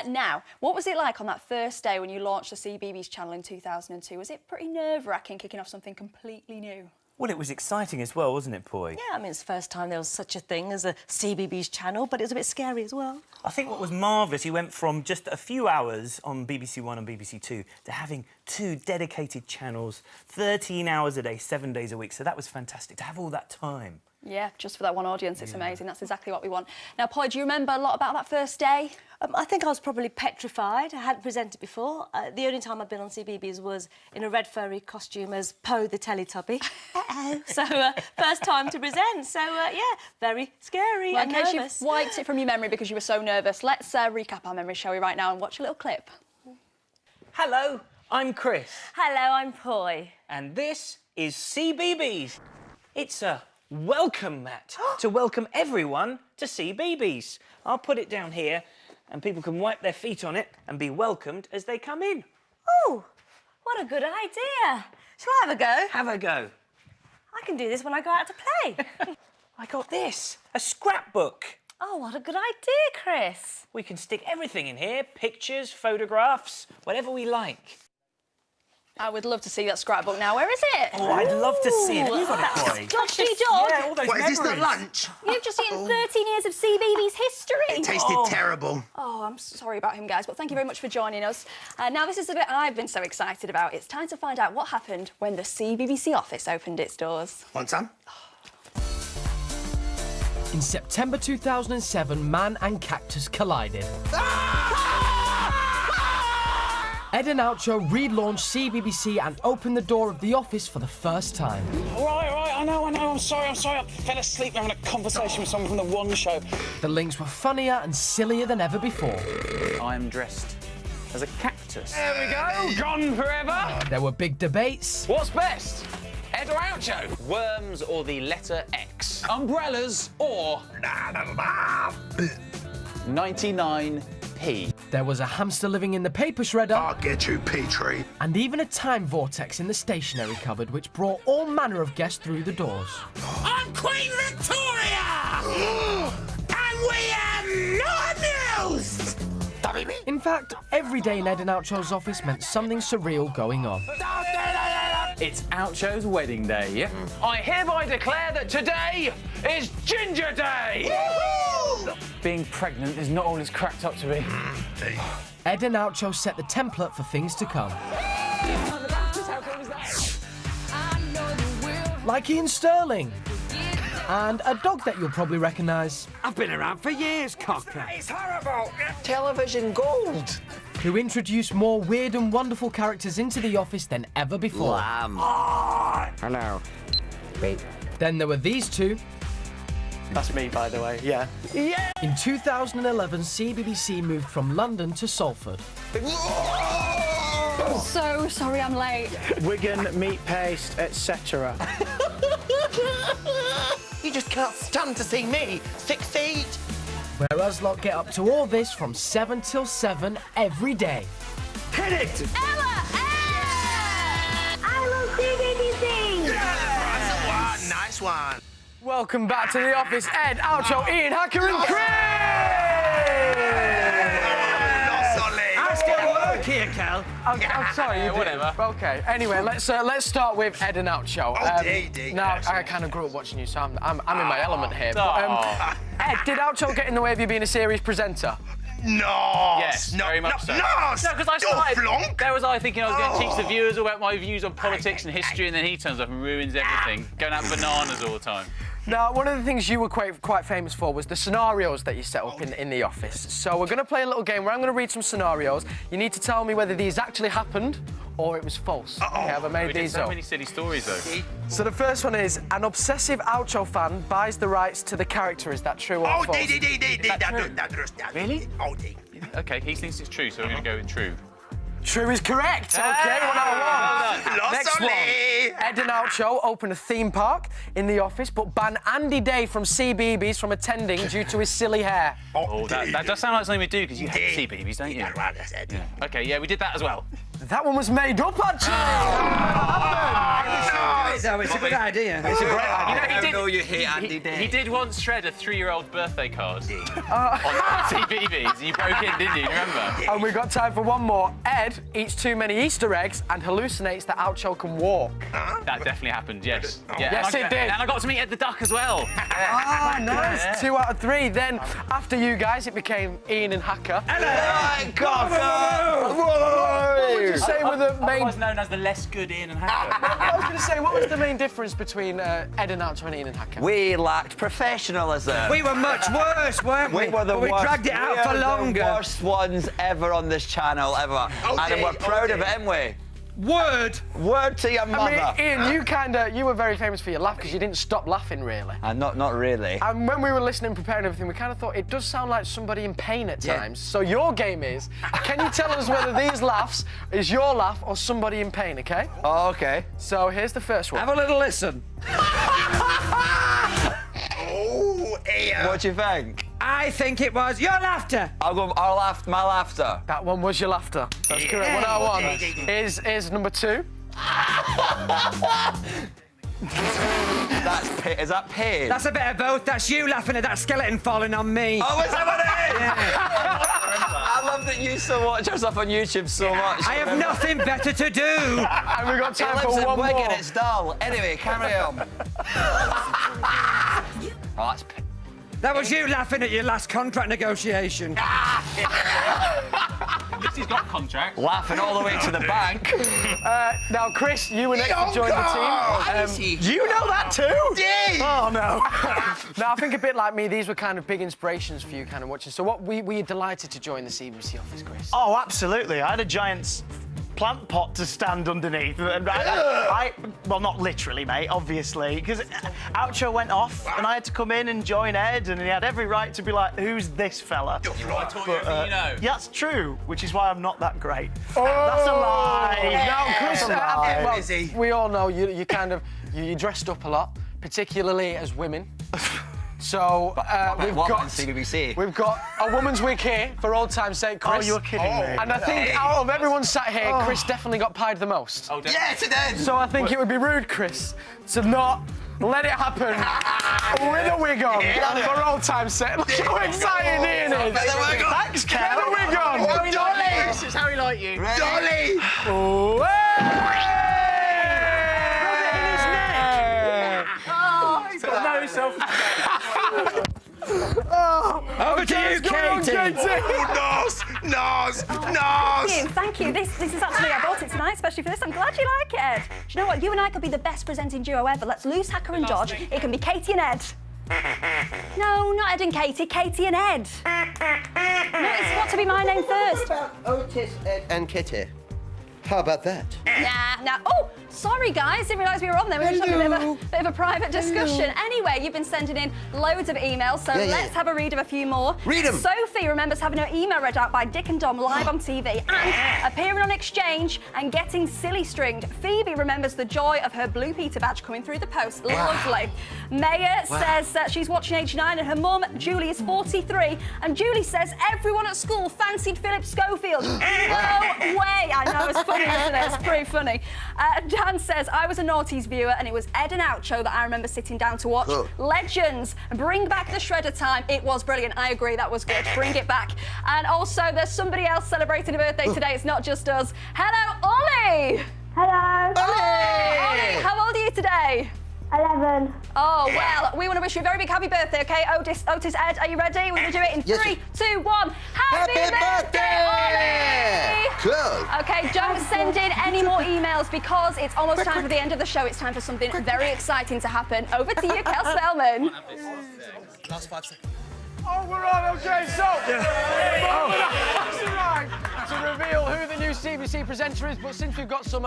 Now, what was it like on that first day when you launched the CBBS channel in 2002? Was it pretty nerve-wracking kicking off something completely new? Well, it was exciting as well, wasn't it, Poi? Yeah, I mean, it's the first time there was such a thing as a CBBS channel, but it was a bit scary as well. I think what was marvellous, he went from just a few hours on BBC One and BBC Two to having 2 dedicated channels, 13 hours a day, 7 days a week. So that was fantastic, to have all that time. Yeah, just for that one audience, it's amazing. That's exactly what we want. Now, Poi, do you remember a lot about that first day? I think I was probably petrified. I hadn't presented before. The only time I've been on CBBS was in a red furry costume as Poe the Teletubby. So, first time to present. So, yeah, very scary Well, and in case nervous. you've wiped it from your memory because you were so nervous, let's recap our memories, shall we, right now, and watch a little clip. Hello, I'm Chris. Hello, I'm Poi. And this is CBBS. It's a welcome mat to welcome everyone to CBBS. I'll put it down here and people can wipe their feet on it and be welcomed as they come in. Oh, what a good idea. Shall I have a go? Have a go. I can do this when I go out to play. I got this, a scrapbook. Oh, what a good idea, Chris. We can stick everything in here, pictures, photographs, whatever we like. I would love to see that scrapbook now. Where is it? Oh, I'd love to see it. You got it, Poi. Dodgy dog. Yeah, all those What, is this not memories. lunch? You've just eaten 13 years of CBBS history. It tasted terrible. Oh, I'm sorry about him, guys, but thank you very much for joining us. Now, this is the bit I've been so excited about. It's time to find out what happened when the CBBC office opened its doors. Want some? In September 2007, man and cactus collided. Ed and Oucho relaunched CBBC and opened the door of the office for the first time. Right, I know, I'm sorry. I fell asleep having a conversation with someone from the One Show. The links were funnier and sillier than ever before. I'm dressed as a cactus. There we go, gone forever. There were big debates. What's best? Ed or Oucho? Worms or the letter X? Umbrellas or 99p? There was a hamster living in the paper shredder. I'll get you, Petrie. And even a time vortex in the stationery cupboard, which brought all manner of guests through the doors. I'm Queen Victoria! And we are not amused! In fact, every day in Ed and Oucho's office meant something surreal going on. It's Oucho's wedding day. I hereby declare that today is Ginger Day! Being pregnant is not all it's cracked up to be. Ed and Oucho set the template for things to come. Like Ian Sterling. And a dog that you'll probably recognise. I've been around for years, Cocker. It's horrible. Television gold. Who introduced more weird and wonderful characters into the office than ever before. Lamb. Hello. Wait. Then there were these two. That's me, by the way, yeah. Yeah! In 2011, CBBC moved from London to Salford. So sorry I'm late. Wigan, meat paste, etc. You just can't stand to see me succeed. Where us lot get up to all this from 7 till 7 every day. Hit it! Ella! I love CBBC! That's one. Nice one. Welcome back to the office, Ed, Oucho, Ian, Hacker and Chris! I still work here, Cal. I'm sorry, you whatever. did. Okay, anyway, let's start with Ed and Oucho. Now, I kind of grew up watching you, so I'm in my element here. But, Ed, did Oucho get in the way of you being a series presenter? No. Yes, very much so. No, because I started. flonk. There was I thinking I was going to teach the viewers about my views on politics and history, and then he turns up and ruins everything, going out bananas all the time. Now, one of the things you were quite famous for was the scenarios that you set up in the office. So we're going to play a little game where I'm going to read some scenarios. You need to tell me whether these actually happened or it was false. Okay, have I made We did these so up? many silly stories, though. So the first one is, an obsessive Oucho fan buys the rights to the character. Is that true or false? Really? Oh, OK, he thinks it's true, so we're going to go with true. True is correct. OK, 1 out of 1. Next one. Ed and Oucho open a theme park in the office, but ban Andy Day from CBBS from attending due to his silly hair. Oh, that does sound like something we do, because you hate CBBS, don't you? Yeah. OK, yeah, we did that as well. That one was made up, actually. It's a good idea. It's a great idea. You hate Andy Day. He did once shred a 3-year-old birthday card on CBBS. You broke in, didn't you? Remember? And we've got time for one more. Ed eats too many Easter eggs and hallucinates that Oucho can walk. That definitely happened, yes. Yeah, Yes, it did. And I got to meet Ed the Duck as well. Ah, nice. Yeah. 2 out of 3. Then, after you guys, it became Ian and Hacker. God, What would you say were the main... Otherwise known as the less good Ian and Hacker. I was going to say, what was the main difference between Ed and Oucho and Ian and Hacker? We lacked professionalism. We were much worse, weren't we? We were the But we worst. dragged it out for longer. The worst ones ever on this channel, ever. And we're proud of it, aren't we? Word to your mother. I mean, Ian, you were very famous for your laugh because you didn't stop laughing, really. Not really. And when we were listening, preparing everything, we kind of thought it does sound like somebody in pain at times. So your game is, can you tell us whether these laughs is your laugh or somebody in pain, OK? Oh, OK. So here's the first one. Have a little listen. Oh, Ian. What do you think? I think it was your laughter. I'll go my laughter. That one was your laughter. That's correct. 1 out of 1. Is number 2. Is that pain? That's a bit of both. That's you laughing at that skeleton falling on me. Oh, is that what it is? I love that you used to watch yourself on YouTube so much. I have nothing better to do. And we've got time for one Wigan, more. it's dull. Anyway, carry on. Oh, that's That was you laughing at your last contract negotiation. He's got a contract. Laughing all the way to the bank. Now, Chris, you were next to join the team. You know that too? Oh, no. Now, I think a bit like me, these were kind of big inspirations for you kind of watching. So what were you delighted to join the CBBC office, Chris? Oh, absolutely. I had a giant plant pot to stand underneath. And well, not literally, mate, obviously, because outro went off and I had to come in and join Ed, and he had every right to be like, who's this fella? I taught you everything you know. Yeah, that's true, which is why I'm not that great. That's a lie. Now, Chris, That's a lie. we all know you kind of you dressed up a lot, particularly as women. So we've got CBBC. We've got a woman's wig here for old time's sake, Chris. Oh, you're kidding me. And I think out of everyone sat here, Chris definitely got pied the most. Oh, yes, it did. So I think it would be rude, Chris, to not let it happen with a wig on for old time's sake. Look how excited Ian is. Thanks, Kel. Get the wig on. Oh, Dolly. This is how he like you. Dolly. Oh, No self. Over to you, Katie. Nos. Thank you. This is actually, I bought it tonight, especially for this. I'm glad you like it. Do you know what? You and I could be the best presenting duo ever. Let's lose Hacker and Dodge. It can be Katie and Ed. No, not Ed and Katie. Katie and Ed. No, it's got to be my name first. Otis, Ed, and Kitty. How about that? Nah. Oh, sorry, guys. Didn't realise we were on there. We were just having a bit of a private discussion. Anyway, you've been sending in loads of emails, so let's have a read of a few more. Read them. Sophie remembers having her email read out by Dick and Dom live on TV and appearing on Exchange and getting silly stringed. Phoebe remembers the joy of her Blue Peter badge coming through the post. Lovely. Maya says that she's watching Age 9 and her mum, Julie, is 43. And Julie says everyone at school fancied Philip Schofield. No way. I know, it's funny, isn't it? It's pretty funny. Dan says, I was a noughties viewer and it was Ed and Outro that I remember sitting down to watch. Cool. Legends. Bring back the Shredder time. It was brilliant. I agree, that was good. Bring it back. And also, there's somebody else celebrating a birthday today. It's not just us. Hello, Ollie. Hello. Ollie, how old are you today? 11. Oh, well, we want to wish you a very big happy birthday, OK? Otis, Ed, are you ready? We're going to do it in Yes, 3, 2, 1. Happy birthday, Ollie! Cool. OK, don't send in any more emails because it's almost time for the end of the show. It's time for something very exciting to happen. Over to you, Kel Spellman. Last 5 seconds. Oh, we're on, OK, so... That's right, to reveal who the new CBC presenter is, but since we've got some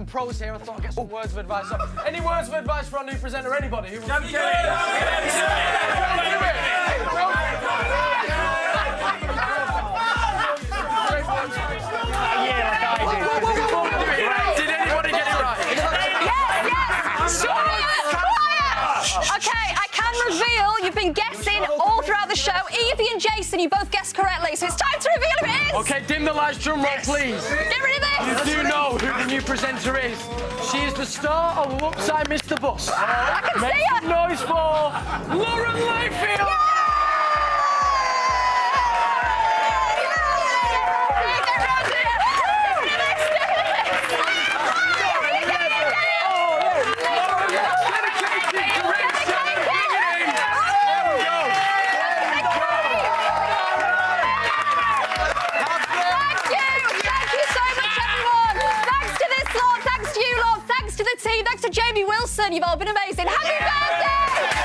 pros here, I thought I'd get some words of advice. So, any words of advice for our new presenter, anybody? Who wants to do it? Did anybody get it right? Yes! OK, I can reveal you've been guessing all throughout the show. Evie and Jason, you both guessed correctly, so it's time to reveal who it is. OK, dim the lights, drum roll, please. Get rid of this. You do know who the new presenter is. She is the star of Whoops, I Missed the Bus. I can Make see her. some noise for Lauren Layfield. Thanks to Jamie Wilson. You've all been amazing. Happy birthday!